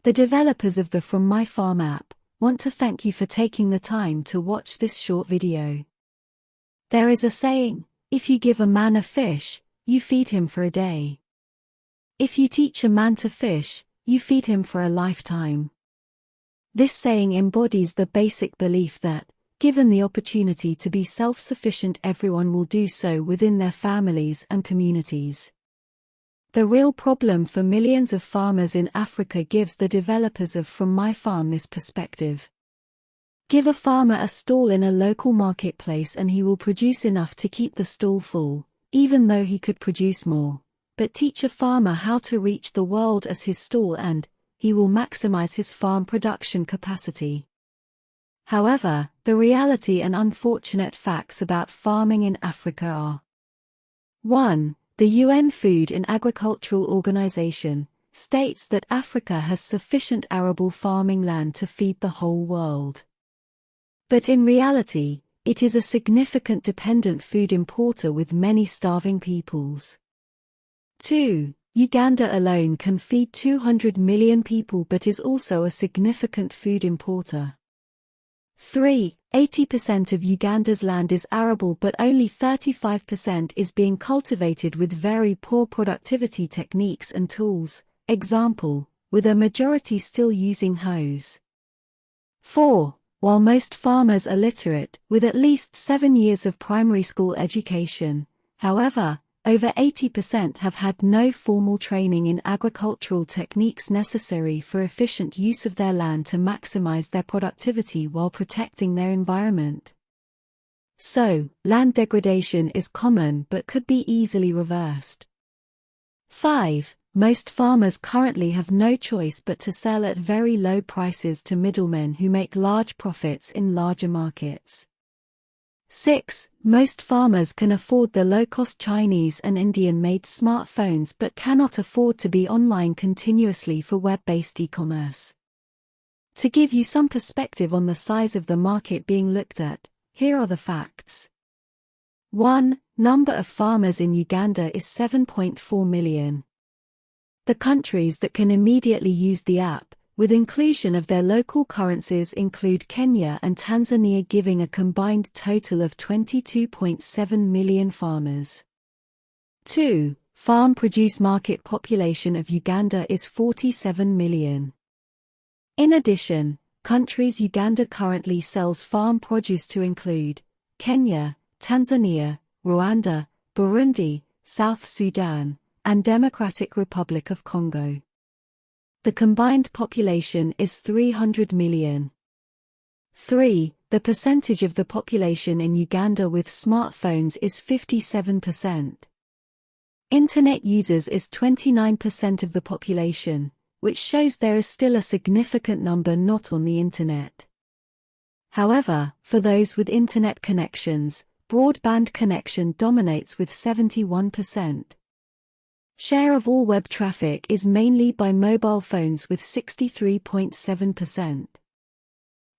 The developers of the Fromyfarm app want to thank you for taking the time to watch this short video. There is a saying, if you give a man a fish, you feed him for a day. If you teach a man to fish, you feed him for a lifetime. This saying embodies the basic belief that, given the opportunity to be self-sufficient, everyone will do so within their families and communities. The real problem for millions of farmers in Africa gives the developers of Fromyfarm this perspective. Give a farmer a stall in a local marketplace and he will produce enough to keep the stall full, even though he could produce more. But teach a farmer how to reach the world as his stall and he will maximize his farm production capacity. However, the reality and unfortunate facts about farming in Africa are: 1. The UN Food and Agricultural Organization states that Africa has sufficient arable farming land to feed the whole world. But in reality, it is a significant dependent food importer with many starving peoples. 2. Uganda alone can feed 200 million people but is also a significant food importer. 3. 80% of Uganda's land is arable but only 35% is being cultivated with very poor productivity techniques and tools, example, with a majority still using hoes. 4. While most farmers are literate, with at least 7 years of primary school education, however, over 80% have had no formal training in agricultural techniques necessary for efficient use of their land to maximize their productivity while protecting their environment. So, land degradation is common but could be easily reversed. 5. Most farmers currently have no choice but to sell at very low prices to middlemen who make large profits in larger markets. 6. Most farmers can afford the low-cost Chinese and Indian-made smartphones but cannot afford to be online continuously for web-based e-commerce. To give you some perspective on the size of the market being looked at, here are the facts. 1. Number of farmers in Uganda is 7.4 million. The countries that can immediately use the app, with inclusion of their local currencies, include Kenya and Tanzania, giving a combined total of 22.7 million farmers. 2. Farm produce market population of Uganda is 47 million. In addition, countries Uganda currently sells farm produce to include Kenya, Tanzania, Rwanda, Burundi, South Sudan, and Democratic Republic of Congo. The combined population is 300 million. 3. The percentage of the population in Uganda with smartphones is 57%. Internet users is 29% of the population, which shows there is still a significant number not on the internet. However, for those with internet connections, broadband connection dominates with 71%. Share of all web traffic is mainly by mobile phones with 63.7%.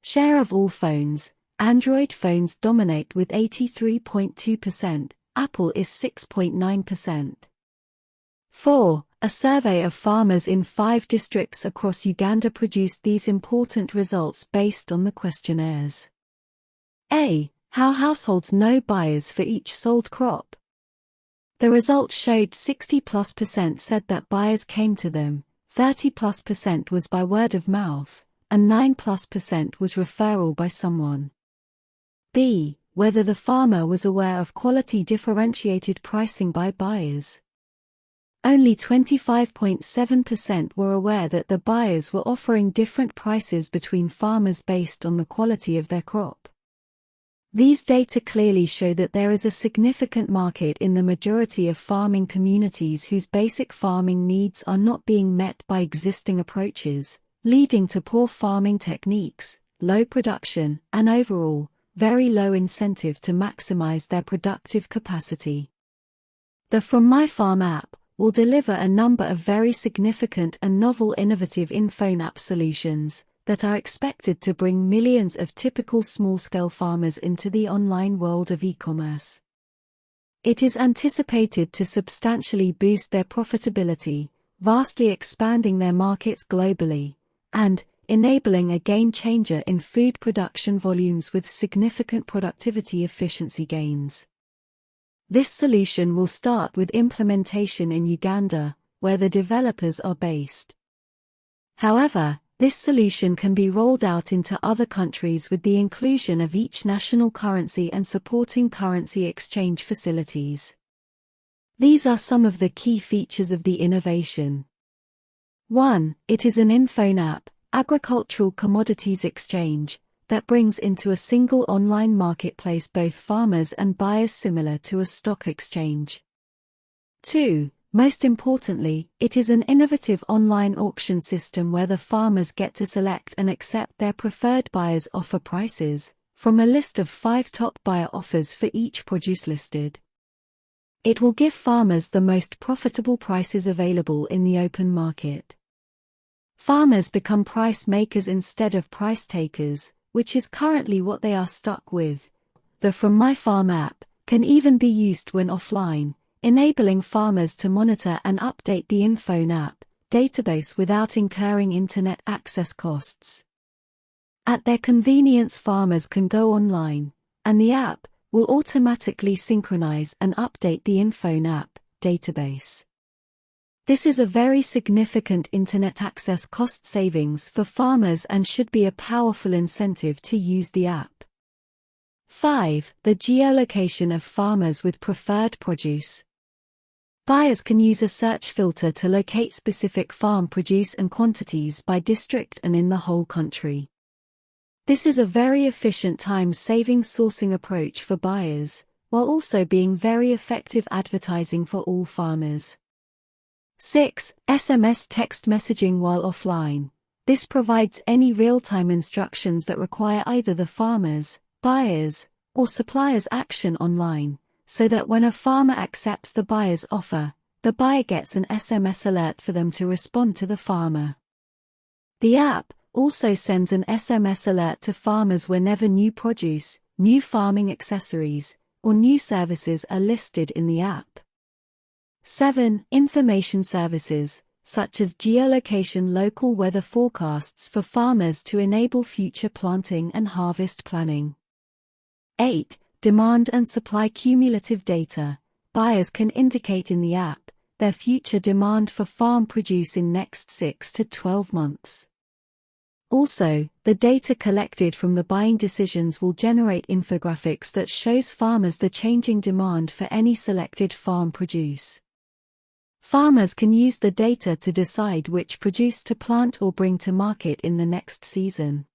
Share of all phones, Android phones dominate with 83.2%, Apple is 6.9%. 4. A survey of farmers in 5 districts across Uganda produced these important results based on the questionnaires. A. How households know buyers for each sold crop. The results showed 60+% said that buyers came to them, 30+% was by word of mouth, and 9+% was referral by someone. B. Whether the farmer was aware of quality differentiated pricing by buyers. Only 25.7% were aware that the buyers were offering different prices between farmers based on the quality of their crop. These data clearly show that there is a significant market in the majority of farming communities whose basic farming needs are not being met by existing approaches, leading to poor farming techniques, low production, and overall, very low incentive to maximize their productive capacity. The Fromyfarm app will deliver a number of very significant and novel innovative in-phone app solutions that are expected to bring millions of typical small-scale farmers into the online world of e-commerce. It is anticipated to substantially boost their profitability, vastly expanding their markets globally, and enabling a game-changer in food production volumes with significant productivity efficiency gains. This solution will start with implementation in Uganda, where the developers are based. However, this solution can be rolled out into other countries with the inclusion of each national currency and supporting currency exchange facilities. These are some of the key features of the innovation. 1. It is an info app, agricultural commodities exchange, that brings into a single online marketplace both farmers and buyers similar to a stock exchange. 2. Most importantly, it is an innovative online auction system where the farmers get to select and accept their preferred buyers' offer prices, from a list of 5 top buyer offers for each produce listed. It will give farmers the most profitable prices available in the open market. Farmers become price makers instead of price takers, which is currently what they are stuck with. The Fromyfarm app can even be used when offline, enabling farmers to monitor and update the info app database without incurring internet access costs. At their convenience, farmers can go online, and the app will automatically synchronize and update the info app database. This is a very significant internet access cost savings for farmers and should be a powerful incentive to use the app. 5. The geolocation of farmers with preferred produce. Buyers can use a search filter to locate specific farm produce and quantities by district and in the whole country. This is a very efficient time-saving sourcing approach for buyers, while also being very effective advertising for all farmers. 6. SMS text messaging while offline. This provides any real-time instructions that require either the farmers, buyers, or suppliers' action online, so that when a farmer accepts the buyer's offer, the buyer gets an SMS alert for them to respond to the farmer. The app also sends an SMS alert to farmers whenever new produce, new farming accessories, or new services are listed in the app. 7. Information services, such as geolocation, local weather forecasts for farmers to enable future planting and harvest planning. 8. Demand and supply cumulative data. Buyers can indicate in the app their future demand for farm produce in next 6 to 12 months. Also, the data collected from the buying decisions will generate infographics that shows farmers the changing demand for any selected farm produce. Farmers can use the data to decide which produce to plant or bring to market in the next season.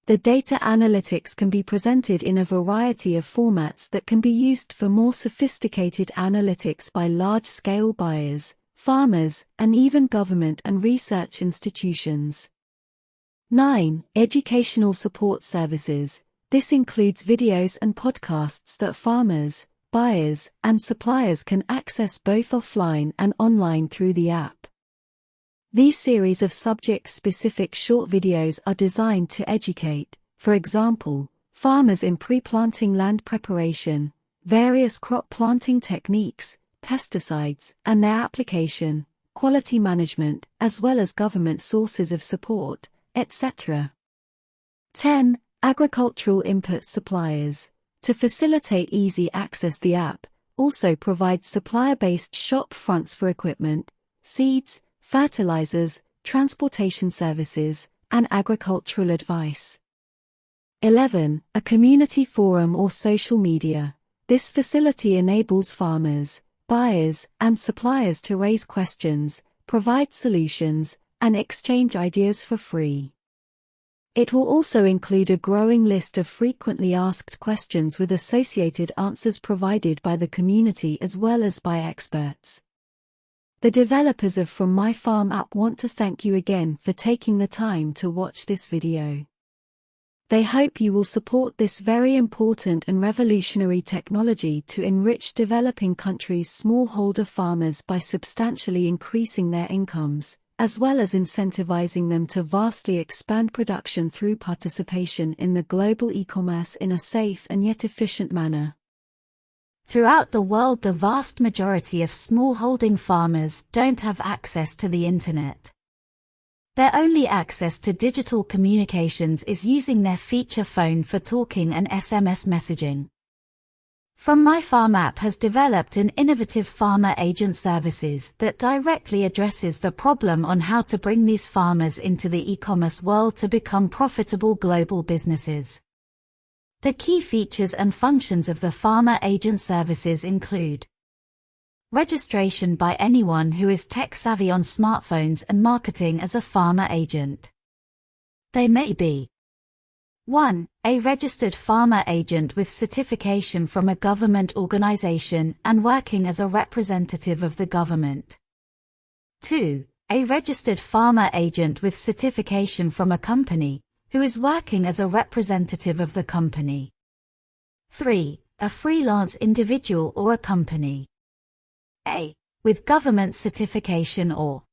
The data analytics can be presented in a variety of formats that can be used for more sophisticated analytics by large-scale buyers, farmers, and even government and research institutions. 9. Educational support services. This includes videos and podcasts that farmers, buyers, and suppliers can access both offline and online through the app. These series of subject-specific short videos are designed to educate, for example, farmers in pre-planting land preparation, various crop planting techniques, pesticides and their application, quality management, as well as government sources of support, etc. 10. Agricultural input suppliers. To facilitate easy access, the app also provides supplier-based shop fronts for equipment, seeds, fertilizers, transportation services, and agricultural advice. 11. A community forum or social media. This facility enables farmers, buyers, and suppliers to raise questions, provide solutions, and exchange ideas for free. It will also include a growing list of frequently asked questions with associated answers provided by the community as well as by experts. The developers of Fromyfarm App want to thank you again for taking the time to watch this video. They hope you will support this very important and revolutionary technology to enrich developing countries' smallholder farmers by substantially increasing their incomes, as well as incentivizing them to vastly expand production through participation in the global e-commerce in a safe and yet efficient manner. Throughout the world, the vast majority of smallholding farmers don't have access to the internet. Their only access to digital communications is using their feature phone for talking and SMS messaging. Fromyfarm App has developed an innovative farmer agent services that directly addresses the problem on how to bring these farmers into the e-commerce world to become profitable global businesses. The key features and functions of the farmer agent services include registration by anyone who is tech-savvy on smartphones and marketing as a farmer agent. They may be 1. A registered farmer agent with certification from a government organization and working as a representative of the government. 2. A registered farmer agent with certification from a company, who is working as a representative of the company. 3. A freelance individual or a company. A. With government certification or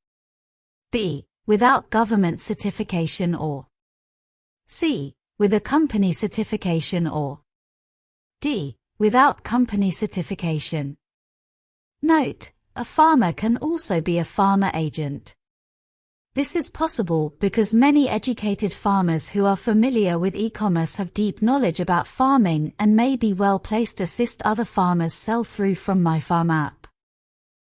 B. Without government certification or C. With a company certification or D. Without company certification. Note: a farmer can also be a farmer agent. This is possible because many educated farmers who are familiar with e-commerce have deep knowledge about farming and may be well placed to assist other farmers sell through Fromyfarm App.